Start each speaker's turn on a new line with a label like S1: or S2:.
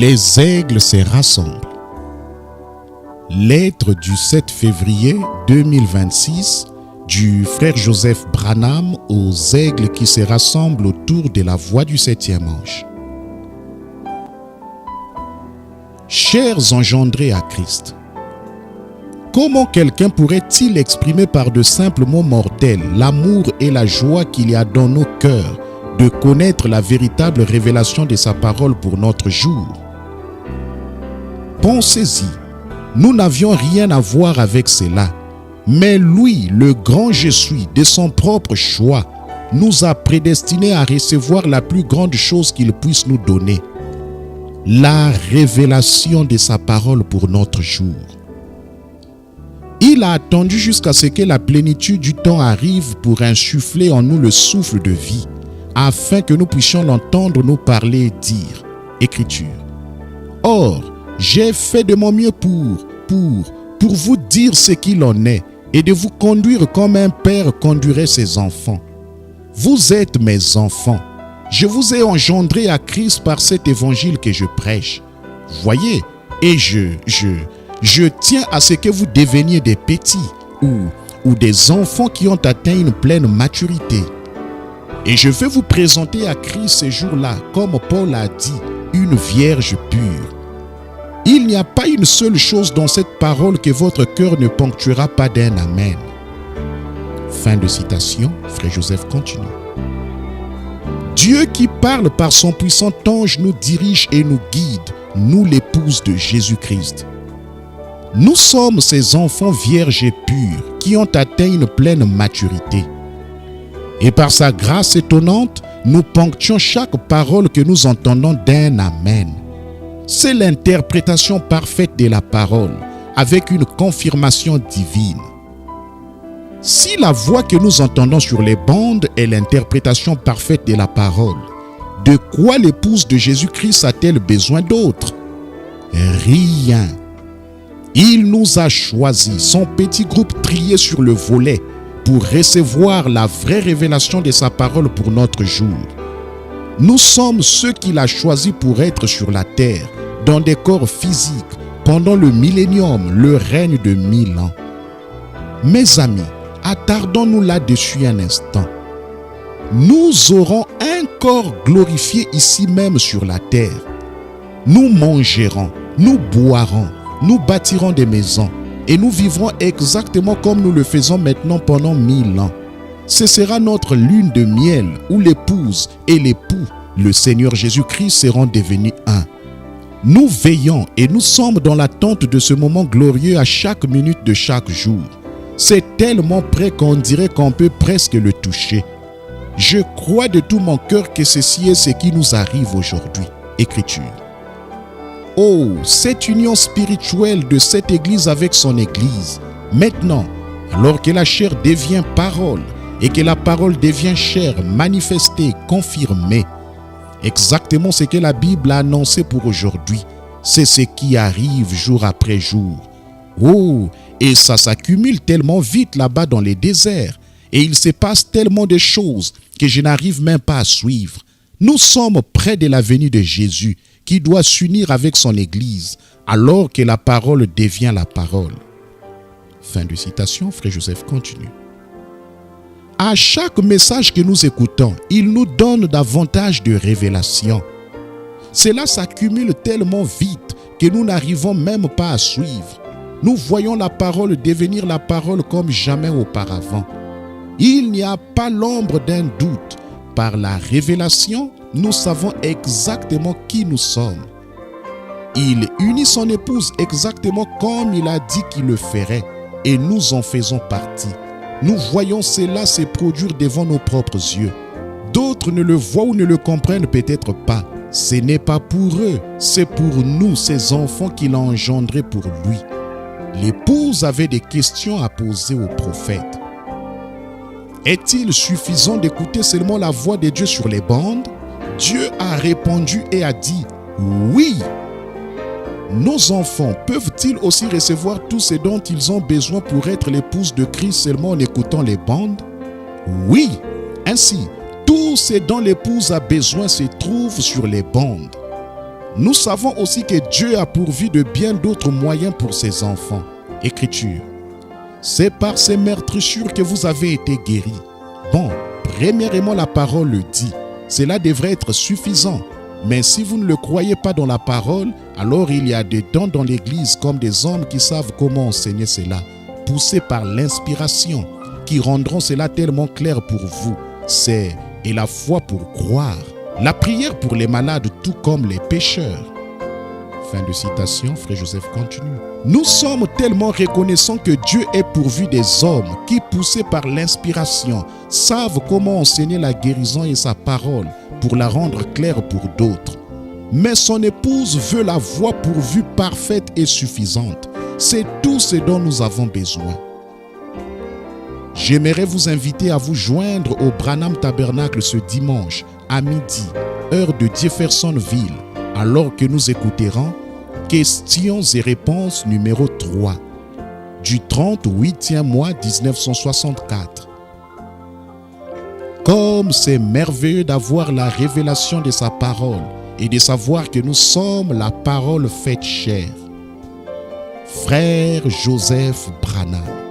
S1: Les aigles se rassemblent. Lettre du 7 février 2026 du frère Joseph Branham aux aigles qui se rassemblent autour de la voie du 7e ange. Chers engendrés à Christ, comment quelqu'un pourrait-il exprimer par de simples mots mortels l'amour et la joie qu'il y a dans nos cœurs de connaître la véritable révélation de sa parole pour notre jour? Pensez-y, nous n'avions rien à voir avec cela, mais lui, le grand je suis, de son propre choix, nous a prédestinés à recevoir la plus grande chose qu'il puisse nous donner, la révélation de sa parole pour notre jour. Il a attendu jusqu'à ce que la plénitude du temps arrive pour insuffler en nous le souffle de vie, afin que nous puissions l'entendre nous parler et dire, Écriture. Or, j'ai fait de mon mieux pour vous dire ce qu'il en est et de vous conduire comme un père conduirait ses enfants. Vous êtes mes enfants. Je vous ai engendrés à Christ par cet évangile que je prêche. Voyez, et je tiens à ce que vous deveniez des petits ou des enfants qui ont atteint une pleine maturité. Et je vais vous présenter à Christ ce jour-là, comme Paul a dit, une vierge pure. Il n'y a pas une seule chose dans cette parole que votre cœur ne ponctuera pas d'un amen. Fin de citation, frère Joseph continue. Dieu qui parle par son puissant ange nous dirige et nous guide, nous l'épouse de Jésus-Christ. Nous sommes ces enfants vierges et purs qui ont atteint une pleine maturité. Et par sa grâce étonnante, nous ponctuons chaque parole que nous entendons d'un amen. C'est l'interprétation parfaite de la parole, avec une confirmation divine. Si la voix que nous entendons sur les bandes est l'interprétation parfaite de la parole, de quoi l'épouse de Jésus-Christ a-t-elle besoin d'autre? Rien. Il nous a choisis, son petit groupe trié sur le volet, pour recevoir la vraie révélation de sa parole pour notre jour. Nous sommes ceux qu'il a choisis pour être sur la terre, dans des corps physiques, pendant le millénium, le règne de 1000 ans. Mes amis, attardons-nous là-dessus un instant. Nous aurons un corps glorifié ici même sur la terre. Nous mangerons, nous boirons, nous bâtirons des maisons et nous vivrons exactement comme nous le faisons maintenant pendant 1000 ans. Ce sera notre lune de miel où l'épouse et l'époux, le Seigneur Jésus-Christ, seront devenus un. Nous veillons et nous sommes dans l'attente de ce moment glorieux à chaque minute de chaque jour. C'est tellement près qu'on dirait qu'on peut presque le toucher. Je crois de tout mon cœur que ceci est ce qui nous arrive aujourd'hui. Écriture. Oh, cette union spirituelle de cette Église avec son Église. Maintenant, alors que la chair devient parole et que la parole devient chair, manifestée, confirmée, exactement ce que la Bible a annoncé pour aujourd'hui, c'est ce qui arrive jour après jour. Oh, et ça s'accumule tellement vite là-bas dans les déserts. Et il se passe tellement de choses que je n'arrive même pas à suivre. Nous sommes près de la venue de Jésus qui doit s'unir avec son Église alors que la parole devient la parole. Fin de citation, frère Joseph continue. À chaque message que nous écoutons, il nous donne davantage de révélations. Cela s'accumule tellement vite que nous n'arrivons même pas à suivre. Nous voyons la parole devenir la parole comme jamais auparavant. Il n'y a pas l'ombre d'un doute. Par la révélation, nous savons exactement qui nous sommes. Il unit son épouse exactement comme il a dit qu'il le ferait et nous en faisons partie. Nous voyons cela se produire devant nos propres yeux. D'autres ne le voient ou ne le comprennent peut-être pas. Ce n'est pas pour eux, c'est pour nous, ses enfants, qu'il a engendrés pour lui. L'épouse avait des questions à poser au prophète. Est-il suffisant d'écouter seulement la voix de Dieu sur les bandes? Dieu a répondu et a dit oui. Nos enfants peuvent-ils aussi recevoir tout ce dont ils ont besoin pour être l'épouse de Christ seulement en écoutant les bandes? Oui. Ainsi, tout ce dont l'épouse a besoin se trouve sur les bandes. Nous savons aussi que Dieu a pourvu de bien d'autres moyens pour ses enfants. Écriture. C'est par ces meurtrissures que vous avez été guéris. Bon, premièrement, la parole le dit. Cela devrait être suffisant. Mais si vous ne le croyez pas dans la parole, alors il y a des temps dans l'Église comme des hommes qui savent comment enseigner cela, poussés par l'inspiration, qui rendront cela tellement clair pour vous. C'est et la foi pour croire. La prière pour les malades tout comme les pécheurs. Fin de citation, Frère Joseph continue. Nous sommes tellement reconnaissants que Dieu est pourvu des hommes qui, poussés par l'inspiration, savent comment enseigner la guérison et sa parole pour la rendre claire pour d'autres. Mais son épouse veut la voie pourvue parfaite et suffisante. C'est tout ce dont nous avons besoin. J'aimerais vous inviter à vous joindre au Branham Tabernacle ce dimanche à midi, heure de Jeffersonville, alors que nous écouterons Questions et réponses numéro 3 du 38e mois 1964. Comme c'est merveilleux d'avoir la révélation de sa parole et de savoir que nous sommes la parole faite chair. Frère Joseph Branham.